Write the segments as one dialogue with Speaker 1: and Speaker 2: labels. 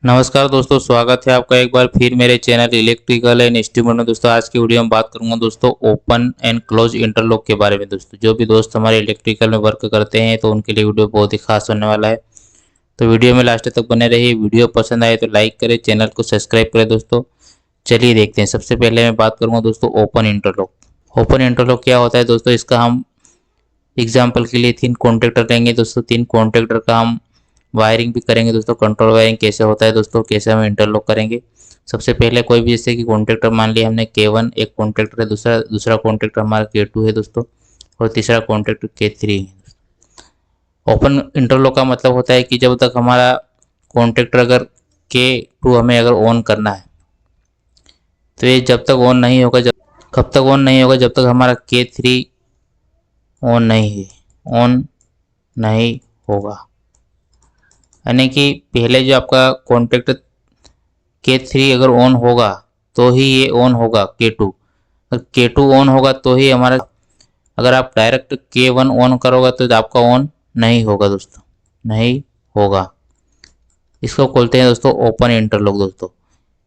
Speaker 1: नमस्कार दोस्तों, स्वागत है आपका एक बार फिर मेरे चैनल इलेक्ट्रिकल एंड इंस्ट्रूमेंट में। दोस्तों आज की वीडियो में बात करूंगा दोस्तों ओपन एंड क्लोज इंटरलॉक के बारे में। दोस्तों जो भी दोस्त हमारे इलेक्ट्रिकल में वर्क करते हैं तो उनके लिए वीडियो बहुत ही खास होने वाला है। तो वीडियो में लास्ट तक बने रहिए। वीडियो पसंद आए तो लाइक करें, चैनल को सब्सक्राइब करें। दोस्तों चलिए देखते हैं। सबसे पहले मैं बात करूँगा दोस्तों ओपन इंटरलॉक। ओपन इंटरलॉक क्या होता है दोस्तों, इसका हम एग्जाम्पल के लिए 3 कॉन्टेक्टर लेंगे दोस्तों। 3 कॉन्टेक्टर का हम वायरिंग भी करेंगे दोस्तों। कंट्रोल वायरिंग कैसे होता है दोस्तों, कैसे हम इंटरलॉक करेंगे। सबसे पहले कोई भी जैसे कि कॉन्टेक्टर मान लिया हमने K1 एक कॉन्टेक्टर है, दूसरा कॉन्टेक्टर हमारा K2 है दोस्तों, और तीसरा कॉन्टेक्टर K3 है। ओपन इंटरलॉक का मतलब होता है कि जब तक हमारा कॉन्टेक्टर अगर K2 हमें अगर ऑन करना है तो ये जब तक ऑन नहीं होगा, कब तक ऑन नहीं होगा, जब तक हमारा K3 ऑन नहीं होगा। यानी कि पहले जो आपका कॉन्टेक्ट K3 अगर ऑन होगा तो ही ये ऑन होगा K2। अगर K2 ऑन होगा तो ही हमारा, अगर आप डायरेक्ट K1 ऑन करोगे तो आपका ऑन नहीं होगा दोस्तों, नहीं होगा। इसको बोलते हैं दोस्तों ओपन इंटरलॉक। दोस्तों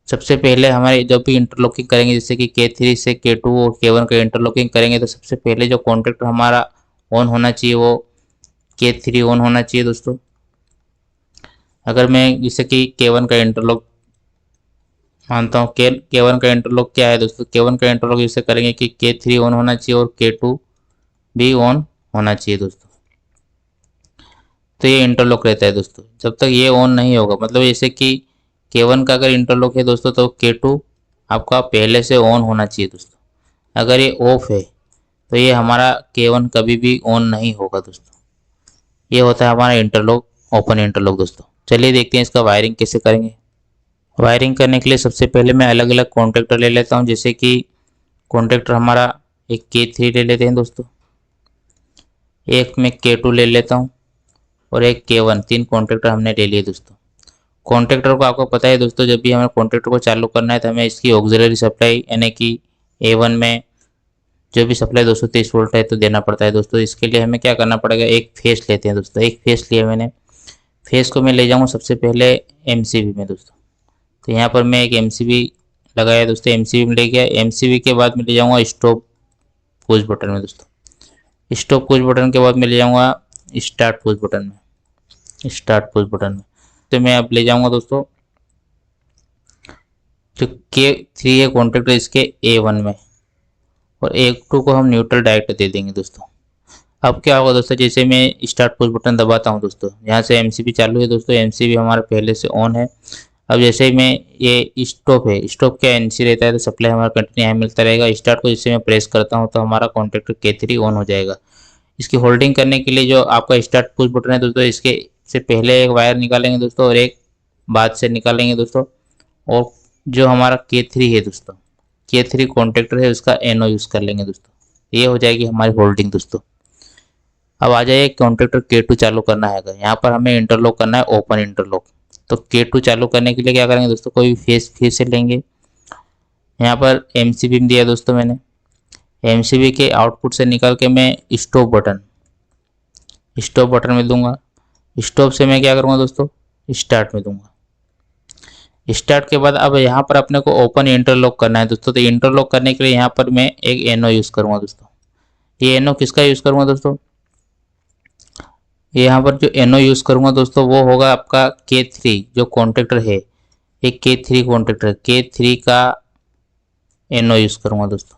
Speaker 1: सबसे पहले हमारे जब भी इंटरलॉकिंग करेंगे, जैसे कि K3 से K2 और K1 का इंटरलॉकिंग करेंगे, तो सबसे पहले जो कॉन्टेक्ट हमारा ऑन होना चाहिए वो K3 ऑन होना चाहिए दोस्तों। अगर मैं जैसे कि K1 का इंटरलॉक मानता हूँ, K1 का इंटरलॉक क्या है दोस्तों, K1 का इंटरलॉक इसे करेंगे कि K3 ऑन होना चाहिए और K2 भी ऑन होना चाहिए दोस्तों। तो ये इंटरलॉक रहता है दोस्तों। जब तक ये ऑन नहीं होगा, मतलब जैसे कि K1 का अगर इंटरलॉक है दोस्तों तो K2 आपका पहले से ऑन होना चाहिए दोस्तों। अगर ये ऑफ है तो ये हमारा K1 कभी भी ऑन नहीं होगा दोस्तों। ये होता है हमारा इंटरलॉक, ओपन इंटरलॉक दोस्तों। चलिए देखते हैं इसका वायरिंग कैसे करेंगे। वायरिंग करने के लिए सबसे पहले मैं अलग अलग कॉन्टेक्टर ले लेता हूँ। जैसे कि कॉन्टेक्टर हमारा एक K3 ले लेते हैं दोस्तों, एक मैं K2 ले लेता हूँ और एक K1। 3 कॉन्टेक्टर हमने ले लिए दोस्तों। कॉन्टेक्टर को आपको पता है दोस्तों, जब भी हमें कॉन्टेक्टर को चालू करना है तो हमें इसकी ऑक्सिलरी सप्लाई यानी कि A1 में जो भी सप्लाई 230 वोल्ट है तो देना पड़ता है दोस्तों। इसके लिए हमें क्या करना पड़ेगा, एक फेस लेते हैं दोस्तों। एक फेस लिया मैंने, फेस को मैं ले जाऊँगा सबसे पहले MCB में दोस्तों। तो यहाँ पर मैं एक MCB लगाया दोस्तों, MCB में ले गया। MCB के बाद मैं ले जाऊँगा स्टॉप पुश बटन में दोस्तों। स्टॉप पुश बटन के बाद मैं ले जाऊँगा स्टार्ट पुश बटन में, स्टार्ट पुश बटन में। तो मैं अब ले जाऊँगा दोस्तों जो K3 है कॉन्टेक्टर इसके A1 में, और A2 को हम न्यूट्रल डायरेक्ट दे देंगे दोस्तों। अब क्या होगा दोस्तों, जैसे मैं स्टार्ट पुश बटन दबाता हूँ दोस्तों, यहाँ से MCB चालू है दोस्तों, MCB हमारा पहले से ऑन है। अब जैसे ही मैं ये स्टॉप है, स्टॉप क्या NC रहता है तो सप्लाई हमारा कंटिन्यू यहाँ मिलता रहेगा। स्टार्ट को जैसे मैं प्रेस करता हूँ तो हमारा कॉन्टेक्टर K3 ऑन हो जाएगा। इसकी होल्डिंग करने के लिए जो आपका स्टार्ट पुश बटन है दोस्तों, इसके से पहले एक वायर निकालेंगे दोस्तों और एक बाद से निकालेंगे दोस्तों। और जो हमारा K3 है दोस्तों, K3 कॉन्टेक्टर है उसका NO यूज़ कर लेंगे दोस्तों। ये हो जाएगी हमारी होल्डिंग दोस्तों। अब आ जाइए कॉन्टेक्टर K2 चालू करना है। अगर यहाँ पर हमें इंटरलॉक करना है ओपन इंटरलॉक, तो K2 चालू करने के लिए क्या करेंगे दोस्तों, कोई फेस फिर से लेंगे। यहाँ पर MCB में दिया दोस्तों मैंने, MCB के आउटपुट से निकाल के मैं स्टॉप बटन में दूंगा। स्टॉप से मैं क्या करूँगा दोस्तों, स्टार्ट में दूंगा। स्टार्ट के बाद अब यहाँ पर अपने को ओपन इंटरलॉक करना है दोस्तों। तो इंटरलॉक करने के लिए यहाँ पर मैं एक NO यूज़ करूँगा दोस्तों। ये NO किसका यूज़ करूँगा दोस्तों, यहाँ पर जो NO यूज़ करूँगा दोस्तों वो होगा आपका K3 जो कॉन्टेक्टर है, एक K3 कॉन्टेक्टर, K3 का NO यूज़ करूँगा दोस्तों।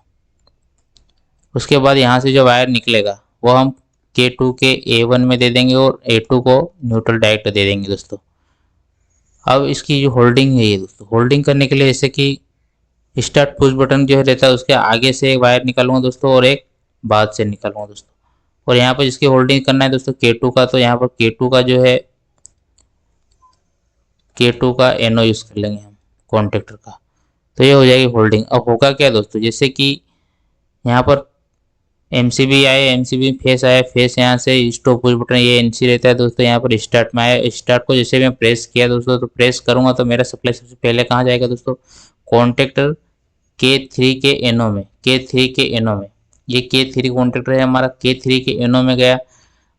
Speaker 1: उसके बाद यहाँ से जो वायर निकलेगा वो हम K2 के A1 में दे देंगे और A2 को न्यूट्रल डायरेक्ट दे देंगे दोस्तों। अब इसकी जो होल्डिंग है ये दोस्तों, होल्डिंग करने के लिए जैसे कि स्टार्ट पुश बटन जो है रहता है उसके आगे से एक वायर निकालूंगा दोस्तों और एक बाद से निकालूंगा दोस्तों। और यहाँ पर जिसकी होल्डिंग करना है दोस्तों K2 का, तो यहाँ पर K2 का जो है K2 का NO यूज़ कर लेंगे हम कॉन्टेक्टर का। तो ये हो जाएगी होल्डिंग। अब होगा क्या दोस्तों, जैसे कि यहाँ पर MCB आए, MCB फेस आया, फेस यहाँ से स्टॉप पुश बटन ये NC रहता है दोस्तों। यहाँ पर स्टार्ट में आया, स्टार्ट को जैसे मैं प्रेस किया दोस्तों, तो प्रेस करूंगा तो मेरा सप्लाई सबसे पहले कहाँ जाएगा दोस्तों, कॉन्टेक्टर K3 के NO में, K3 के NO में। ये K3 कॉन्टेक्टर है हमारा, K3 के NO में गया।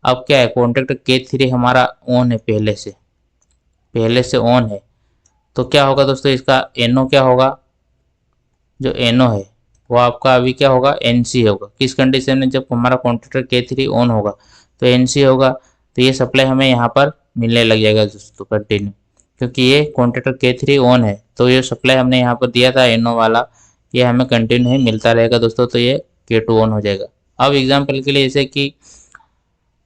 Speaker 1: अब क्या है, कॉन्टेक्टर K3 हमारा ऑन है, पहले से ऑन है। तो क्या होगा दोस्तों, इसका NO क्या होगा, जो NO है वो आपका अभी क्या होगा, NC होगा। किस कंडीशन में, जब हमारा कॉन्ट्रैक्टर K3 ऑन होगा तो NC होगा। तो ये सप्लाई हमें यहाँ पर मिलने लग जाएगा दोस्तों कंटिन्यू, क्योंकि ये कॉन्ट्रैक्टर K3 ऑन है। तो ये सप्लाई हमने यहाँ पर दिया था NO वाला, ये हमें कंटिन्यू ही मिलता रहेगा दोस्तों। तो ये K2 ऑन हो जाएगा। अब एग्जाम्पल के लिए जैसे कि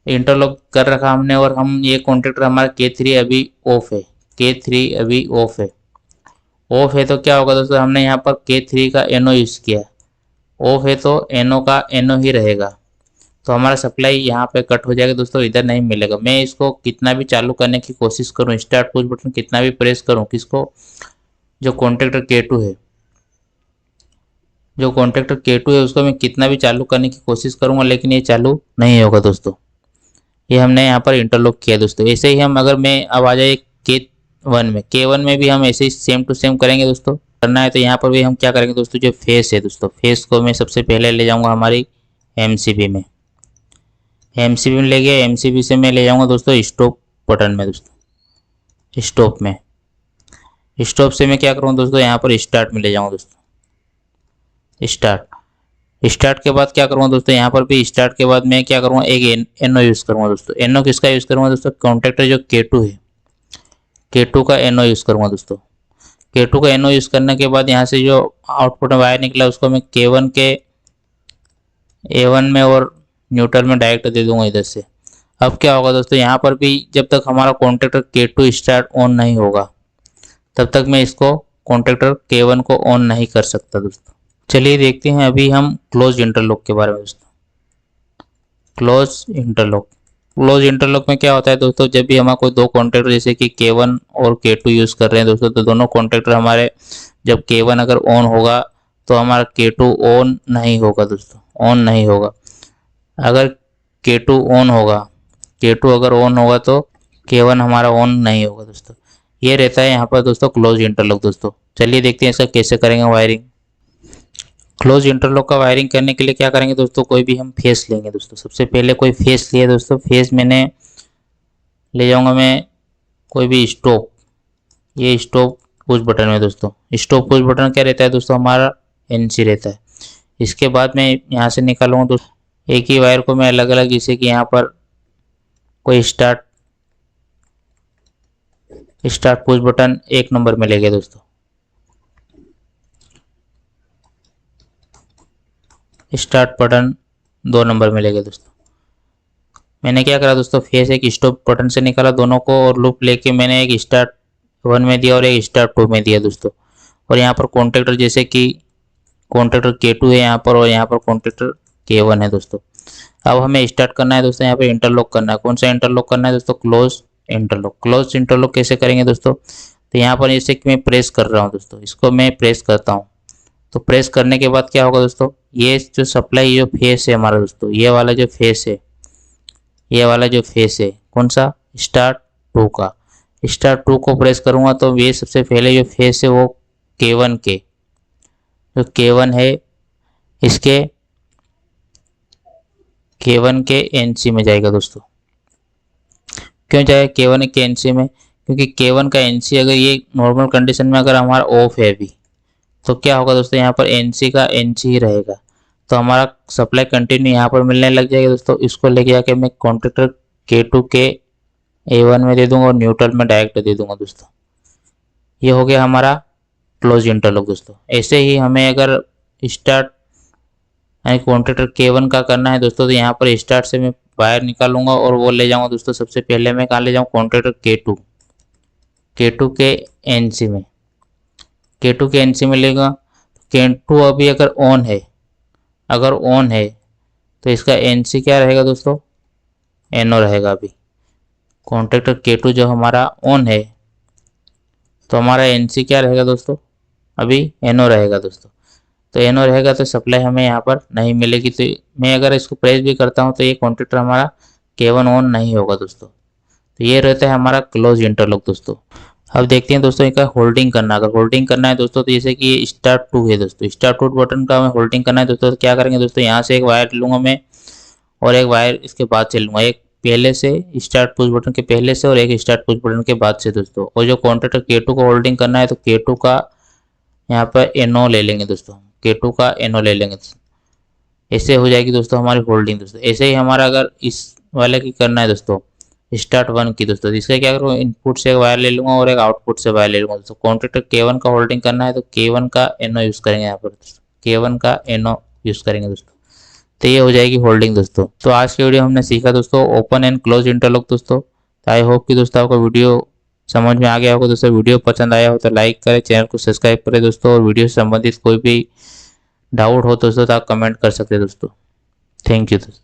Speaker 1: इंटरलॉक कर रखा हमने और हम ये कॉन्ट्रैक्टर हमारा K3 अभी ऑफ है, K3 अभी ऑफ है तो क्या होगा दोस्तों, हमने यहाँ पर K3 का NO यूज़ किया, ऑफ है तो NO का NO ही रहेगा। तो हमारा सप्लाई यहाँ पे कट हो जाएगा दोस्तों, इधर नहीं मिलेगा। मैं इसको कितना भी चालू करने की कोशिश करूँ, स्टार्ट पुश बटन कितना भी प्रेस करूँ, किसको, जो कॉन्ट्रैक्टर K2 है, जो कॉन्ट्रैक्टर K2 है उसको मैं कितना भी चालू करने की कोशिश करूँगा, लेकिन ये चालू नहीं होगा दोस्तों। ये हमने यहाँ पर इंटरलॉक किया दोस्तों। ऐसे ही हम, अगर मैं अब आ जाए K1 में भी हम ऐसे ही सेम टू सेम करेंगे दोस्तों। करना है तो यहाँ पर भी हम क्या करेंगे दोस्तों, जो फेस है दोस्तों, फेस को मैं सबसे पहले ले जाऊँगा हमारी MCB में। MCB में ले गया, MCB से मैं ले जाऊँगा दोस्तों स्टॉप बटन में दोस्तों, स्टॉप में। स्टॉप से मैं क्या करूँगा दोस्तों, यहाँ पर स्टार्ट में ले जाऊँगा दोस्तों, स्टार्ट के बाद क्या करूँगा दोस्तों, यहाँ पर भी स्टार्ट के बाद मैं क्या करूँगा, एक NO यूज़ करूँगा दोस्तों। NO किसका यूज़ करूँगा दोस्तों, कॉन्ट्रैक्टर जो K2 है, K2 का NO यूज़ करूँगा दोस्तों। K2 का NO यूज़ करने के बाद यहाँ से जो आउटपुट में वायर निकला उसको मैं K1 के A1 में और न्यूट्रल में डायरेक्ट दे दूंगा इधर से। अब क्या होगा दोस्तों, यहाँ पर भी जब तक हमारा कॉन्ट्रैक्टर K2 स्टार्ट ऑन नहीं होगा तब तक मैं इसको कॉन्ट्रैक्टर K1 को ऑन नहीं कर सकता दोस्तों। चलिए देखते हैं अभी हम क्लोज इंटरलॉक के बारे में दोस्तों। क्लोज इंटरलॉक में क्या होता है दोस्तों, जब भी हमारा कोई दो कॉन्ट्रैक्टर जैसे कि K1 और K2 यूज़ कर रहे हैं दोस्तों, तो दोनों कॉन्ट्रैक्टर हमारे, जब K1 अगर ऑन होगा तो हमारा K2 ऑन नहीं होगा दोस्तों, ऑन नहीं होगा। अगर K2 ऑन होगा, K2 अगर ऑन होगा तो K1 हमारा ऑन नहीं होगा दोस्तों। ये रहता है यहाँ पर दोस्तों क्लोज इंटरलॉक दोस्तों। चलिए देखते हैं इसका कैसे करेंगे वायरिंग। क्लोज इंटरलॉक का वायरिंग करने के लिए क्या करेंगे दोस्तों, कोई भी हम फेस लेंगे दोस्तों। सबसे पहले कोई फेस लिया दोस्तों, फेस मैंने ले जाऊंगा मैं कोई भी स्टॉप, ये स्टॉप पुश बटन में दोस्तों। स्टॉप पुश बटन क्या रहता है दोस्तों, हमारा NC रहता है। इसके बाद मैं यहाँ से निकालूंगा दोस्तों एक ही वायर को मैं अलग अलग, जैसे कि यहाँ पर कोई स्टार्ट पुश बटन 1 नंबर में ले गया दोस्तों, स्टार्ट बटन 2 नंबर में ले गया दोस्तों। मैंने क्या करा दोस्तों, फेस एक स्टॉप बटन से निकाला दोनों को और लूप लेके मैंने एक स्टार्ट 1 में दिया और एक स्टार्ट 2 में दिया दोस्तों। और यहाँ पर कॉन्ट्रैक्टर जैसे कि कॉन्ट्रैक्टर K2 है यहाँ पर और यहाँ पर कॉन्ट्रैक्टर K1 है दोस्तों। अब हमें स्टार्ट करना है दोस्तों, यहाँ पे इंटरलॉक करना है। कौन सा इंटरलॉक करना है दोस्तों, क्लोज इंटरलॉक कैसे करेंगे दोस्तों, तो यहाँ पर जैसे कि मैं प्रेस कर रहा हूँ दोस्तों, इसको मैं प्रेस करता हूँ। तो प्रेस करने के बाद क्या होगा दोस्तों, ये जो सप्लाई जो फेस है हमारा दोस्तों, ये वाला जो फेस है, ये वाला जो फेस है कौन सा, स्टार्ट 2 का, स्टार्ट 2 को प्रेस करूँगा तो ये सबसे पहले जो फेस है वो K1 के, जो K1 है इसके K1 के NC में जाएगा दोस्तों। क्यों जाएगा K1 के NC में, क्योंकि K1 का NC अगर ये नॉर्मल कंडीशन में अगर हमारा ऑफ है अभी, तो क्या होगा दोस्तों, यहाँ पर NC का NC ही रहेगा। तो हमारा सप्लाई कंटिन्यू यहाँ पर मिलने लग जाएगा दोस्तों। इसको लेके जाके मैं कॉन्ट्रैक्टर K2 के A1 में दे दूंगा और न्यूट्रल में डायरेक्ट दे दूंगा दोस्तों। ये हो गया हमारा क्लोज इंटरलॉक दोस्तों। ऐसे ही हमें अगर स्टार्ट यानी कॉन्ट्रैक्टर K1 का करना है दोस्तों, तो यहाँ पर स्टार्ट से मैं वायर निकालूंगा और वो ले जाऊंगा दोस्तों। सबसे पहले मैं कहाँ ले जाऊँ, कॉन्ट्रैक्टर K2 के NC में, K2 के NC में लेगा। K2 अभी अगर ऑन है तो इसका NC क्या रहेगा दोस्तों, NO रहेगा। अभी कॉन्ट्रैक्टर K2 जो हमारा ऑन है तो हमारा NC क्या रहेगा दोस्तों, अभी NO रहेगा दोस्तों। तो NO रहेगा तो सप्लाई हमें यहाँ पर नहीं मिलेगी। तो मैं अगर इसको प्रेस भी करता हूँ तो ये कॉन्ट्रैक्टर हमारा K1 ऑन नहीं होगा दोस्तों। तो ये रहता है हमारा क्लोज इंटरलॉक दोस्तों। अब देखते हैं दोस्तों इसका होल्डिंग करना। अगर होल्डिंग करना है दोस्तों, तो जैसे कि ये स्टार्ट 2 है दोस्तों, स्टार्ट 2 बटन का हमें होल्डिंग करना है दोस्तों। तो क्या करेंगे दोस्तों, यहाँ से एक वायर लूँगा मैं और एक वायर इसके बाद से लूँगा, एक पहले से, स्टार्ट पुश बटन के पहले से और एक स्टार्ट पुश बटन के बाद से दोस्तों। और जो कॉन्ट्रैक्ट K2 को होल्डिंग करना है तो K2 का यहाँ पर NO ले लेंगे दोस्तों, K2 का NO ले लेंगे। ऐसे हो जाएगी दोस्तों हमारी होल्डिंग दोस्तों। ऐसे ही हमारा अगर इस वाले की करना है दोस्तों, स्टार्ट 1 की दोस्तों, इसका क्या करूँ, इनपुट से एक वायर ले लूंगा और एक आउटपुट से वायर ले लूंगा दोस्तों। कॉन्ट्रैक्ट K1 का होल्डिंग करना है तो K1 का NO यूज करेंगे यहाँ पर दोस्तों, K1 का NO यूज करेंगे दोस्तों। तो ये हो जाएगी होल्डिंग दोस्तों। तो आज की वीडियो हमने सीखा दोस्तों ओपन एंड क्लोज इंटरलॉक दोस्तों। तो आई होप कि दोस्तों आपको वीडियो समझ में आ गया होगा दोस्तों। वीडियो पसंद आया हो तो लाइक करें, चैनल को सब्सक्राइब करें दोस्तों। और वीडियो से संबंधित कोई भी डाउट हो दोस्तों तो आप कमेंट कर सकते हैं दोस्तों। थैंक यू दोस्तों।